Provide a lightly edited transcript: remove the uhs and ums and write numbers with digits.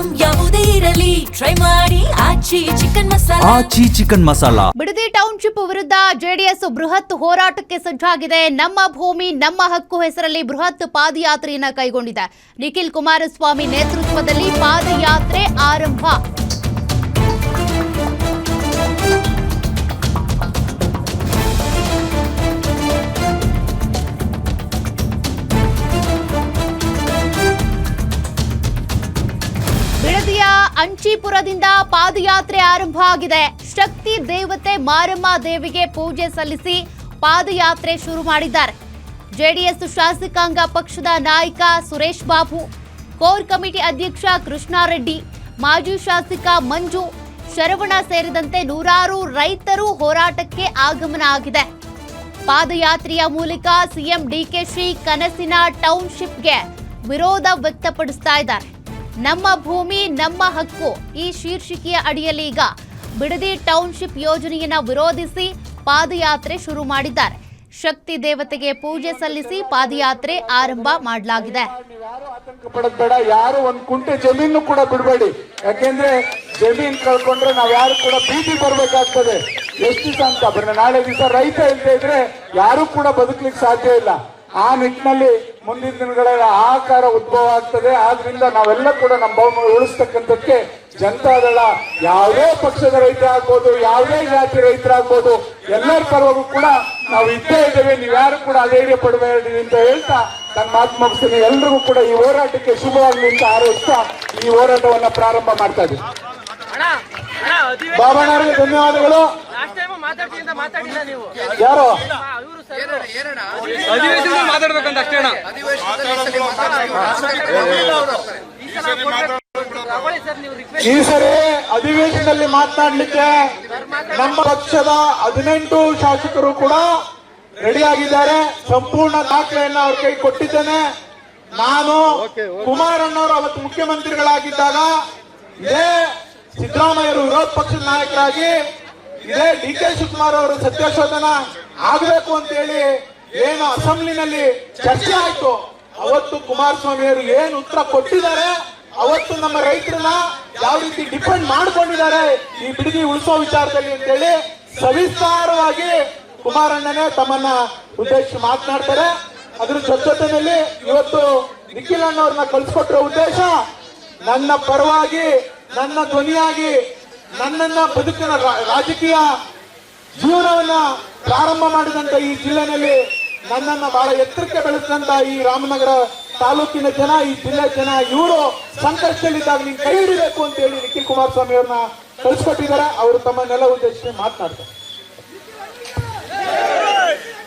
Item ಯಾವುದೇ ಇರಲಿ try ಮಾಡಿ ಆಚಿ ಚಿಕನ್ ಮಸಾಲಾ. ಬಿಡದಿ ಟೌನ್ಶಿಪ್ ವಿರುದ್ಧ ಜೆಡಿಎಸ್ ಬೃಹತ್ ಹೋರಾಟಕ್ಕೆ ಸಜ್ಜಾಗಿದೆ. ನಮ್ಮ ಭೂಮಿ ನಮ್ಮ ಹಕ್ಕು ಹೆಸರಲ್ಲಿ ಬೃಹತ್ ಪಾದಯಾತ್ರೆಯನ್ನ ಕೈಗೊಂಡಿದೆ. ನಿಖಿಲ್ ಕುಮಾರಸ್ವಾಮಿ ನೇತೃತ್ವದಲ್ಲಿ ಪಾದಯಾತ್ರೆ ಆರಂಭ. ಬಿಡದಿಯ ಅಂಚಿಪುರದಿಂದ ಪಾದಯಾತ್ರೆ ಆರಂಭ ಆಗಿದೆ. ಶಕ್ತಿ ದೇವತೆ ಮಾರಮ್ಮ ದೇವಿಗೆ ಪೂಜೆ ಸಲ್ಲಿಸಿ ಪಾದಯಾತ್ರೆ ಶುರು ಮಾಡಿದ್ದಾರೆ. ಜೆಡಿಎಸ್ ಶಾಸಕಾಂಗ ಪಕ್ಷದ ನಾಯಕ ಸುರೇಶ್ ಬಾಬು, ಕೋರ್ ಕಮಿಟಿ ಅಧ್ಯಕ್ಷ ಕೃಷ್ಣಾರೆಡ್ಡಿ, ಮಾಜಿ ಶಾಸಕ ಮಂಜು, ಶರವಣ ಸೇರಿದಂತೆ ನೂರಾರು ರೈತರು ಹೋರಾಟಕ್ಕೆ ಆಗಮನ ಆಗಿದೆ. ಪಾದಯಾತ್ರೆಯ ಮೂಲಕ ಸಿಎಂ ಡಿಕೆಶಿ ಕನಸಿನ ಟೌನ್ಶಿಪ್ಗೆ ವಿರೋಧ ವ್ಯಕ್ತಪಡಿಸ್ತಾ ಇದ್ದಾರೆ. ನಮ್ಮ ಭೂಮಿ ನಮ್ಮ ಹಕ್ಕು ಈ ಶೀರ್ಷಿಕೆಯ ಅಡಿಯಲ್ಲಿ ಈಗ ಬಿಡದಿ ಟೌನ್ಶಿಪ್ ಯೋಜನೆಯನ್ನ ವಿರೋಧಿಸಿ ಪಾದಯಾತ್ರೆ ಶುರು ಮಾಡಿದ್ದಾರೆ. ಶಕ್ತಿ ದೇವತೆಗೆ ಪೂಜೆ ಸಲ್ಲಿಸಿ ಪಾದಯಾತ್ರೆ ಆರಂಭ ಮಾಡಲಾಗಿದೆ. ಆತಂಕ ಪಡೋದ್ ಬೇಡ, ಯಾರು ಒಂದ್ ಕುಂಟೆ ಜಮೀನು ಕೂಡ ಬಿಡಬೇಡಿ. ಯಾಕೆಂದ್ರೆ ಜಮೀನ್ ಕಳ್ಕೊಂಡ್ರೆ ನಾವ್ ಯಾರು ಕೂಡ ಬೀದಿ ಬರ್ಬೇಕಾಗ್ತದೆ. ಎಷ್ಟು ದಿವಸ ಅಂತ ಬರೀ ನಾಳೆ ದಿವಸ ರೈತ ಇಲ್ಲದೆ ಇದ್ರೆ ಯಾರು ಕೂಡ ಬದುಕಲಿಕ್ಕೆ ಸಾಧ್ಯ ಇಲ್ಲ. ಆ ನಿಟ್ಟಿನಲ್ಲಿ ಮುಂದಿನ ದಿನಗಳಲ್ಲಿ ಆಕಾರ ಉದ್ಭವ ಆಗ್ತದೆ. ಆದ್ರಿಂದ ನಾವೆಲ್ಲ ಕೂಡ ನಮ್ಮ ಭೂಮಿ ಉಳಿಸ್ತಕ್ಕಂಥಕ್ಕೆ ಜನತಾದಳ ಯಾವುದೇ ಪಕ್ಷದ ರೈತರಾಗ್ಬೋದು, ಯಾವುದೇ ಜಾತಿ ರೈತರಾಗ್ಬೋದು, ಎಲ್ಲರ ಪರವಾಗೂ ಕೂಡ ನಾವು ಇದ್ದೇ ಇದ್ದೇವೆ. ನೀವ್ಯಾರು ಕೂಡ ಅಧೈರ್ಯ ಪಡಬೇಡಿ ಅಂತ ಹೇಳ್ತಾ ನನ್ನ ಮಾತು ಮುಗಿಸ್ತೀನಿ. ಎಲ್ರಿಗೂ ಕೂಡ ಈ ಹೋರಾಟಕ್ಕೆ ಶುಭವಾಗಲಿ ಅಂತ ಹಾರೈಸ್ತಾ ಈ ಹೋರಾಟವನ್ನ ಪ್ರಾರಂಭ ಮಾಡ್ತಾ ಇದ್ದೀವಿ. ಬಾಬಣ್ಣವರಿಗೆ ಧನ್ಯವಾದಗಳು. ಯಾರು ಮಾತಾಡ್ಬೇಕಂತ ಅಷ್ಟೇ. ಈ ಸರಿ ಅಧಿವೇಶನದಲ್ಲಿ ಮಾತನಾಡಲಿಕ್ಕೆ ನಮ್ಮ ಪಕ್ಷದ 18 ಶಾಸಕರು ಕೂಡ ರೆಡಿ ಆಗಿದ್ದಾರೆ. ಸಂಪೂರ್ಣ ದಾಖಲೆಯನ್ನ ಅವ್ರ ಕೈ ಕೊಟ್ಟಿದ್ದೇನೆ. ನಾನು ಕುಮಾರಣ್ಣವರು ಅವತ್ತು ಮುಖ್ಯಮಂತ್ರಿಗಳಾಗಿದ್ದಾಗ ಇದೇ ಸಿದ್ದರಾಮಯ್ಯರು ವಿರೋಧ ಪಕ್ಷದ ನಾಯಕರಾಗಿ ಇದೇ ಡಿಕೆ ಶಿವಕುಮಾರ್ ಅವರು ಸತ್ಯಶೋಧನ ಆಗಬೇಕು ಅಂತ ಹೇಳಿ ಏನು ಅಸೆಂಬ್ಲಿನಲ್ಲಿ ಚರ್ಚೆ ಆಯ್ತು. ಅವತ್ತು ಕುಮಾರಸ್ವಾಮಿ ಅವರು ಏನು ಉತ್ತರ ಕೊಟ್ಟಿದ್ದಾರೆ, ಅವತ್ತು ನಮ್ಮ ರೈತರನ್ನ ಯಾವ ರೀತಿ ಡಿಪೆಂಡ್ ಮಾಡ್ಕೊಂಡಿದ್ದಾರೆ ಈ ಬಿಡದಿ ಉಳಿಸೋ ವಿಚಾರದಲ್ಲಿ ಅಂತ ಹೇಳಿ ಸವಿಸ್ತಾರವಾಗಿ ಕುಮಾರಣ್ಣನೇ ತಮ್ಮನ್ನ ಉದ್ದೇಶಿಸಿ ಮಾತನಾಡ್ತಾರೆ. ಅದ್ರ ಜೊತೆಯಲ್ಲಿ ಇವತ್ತು ನಿಖಿಲ್ ಅಣ್ಣವ್ರನ್ನ ಕಳ್ಸಿಕೊಟ್ಟಿರೋ ಉದ್ದೇಶ ನನ್ನ ಪರವಾಗಿ, ನನ್ನ ಧ್ವನಿಯಾಗಿ, ನನ್ನನ್ನ ಬದುಕಿನ ರಾಜಕೀಯ ಜೀವನವನ್ನ ಪ್ರಾರಂಭ ಮಾಡಿದಂತ ಈ ಜಿಲ್ಲೆನಲ್ಲಿ ನನ್ನನ್ನ ಬಹಳ ಎತ್ತರಕ್ಕೆ ಬೆಳೆಸಿದಂತ ಈ ರಾಮನಗರ ತಾಲೂಕಿನ ಜನ, ಈ ಜಿಲ್ಲೆ ಜನ, ಇವರು ಸಂಕಷ್ಟದಲ್ಲಿದ್ದಾಗ ನೀವು ಕೈ ಹಿಡಿಬೇಕು ಅಂತ ಹೇಳಿ ನಿಖಿಲ್ ಕುಮಾರಸ್ವಾಮಿ ಅವ್ರನ್ನ ಕಳಿಸ್ಕೊಟ್ಟಿದ್ದಾರೆ. ಅವರು ತಮ್ಮನ್ನೆಲ್ಲ ಉದ್ದೇಶಿಸಿ ಮಾತನಾಡ್ತಾರೆ.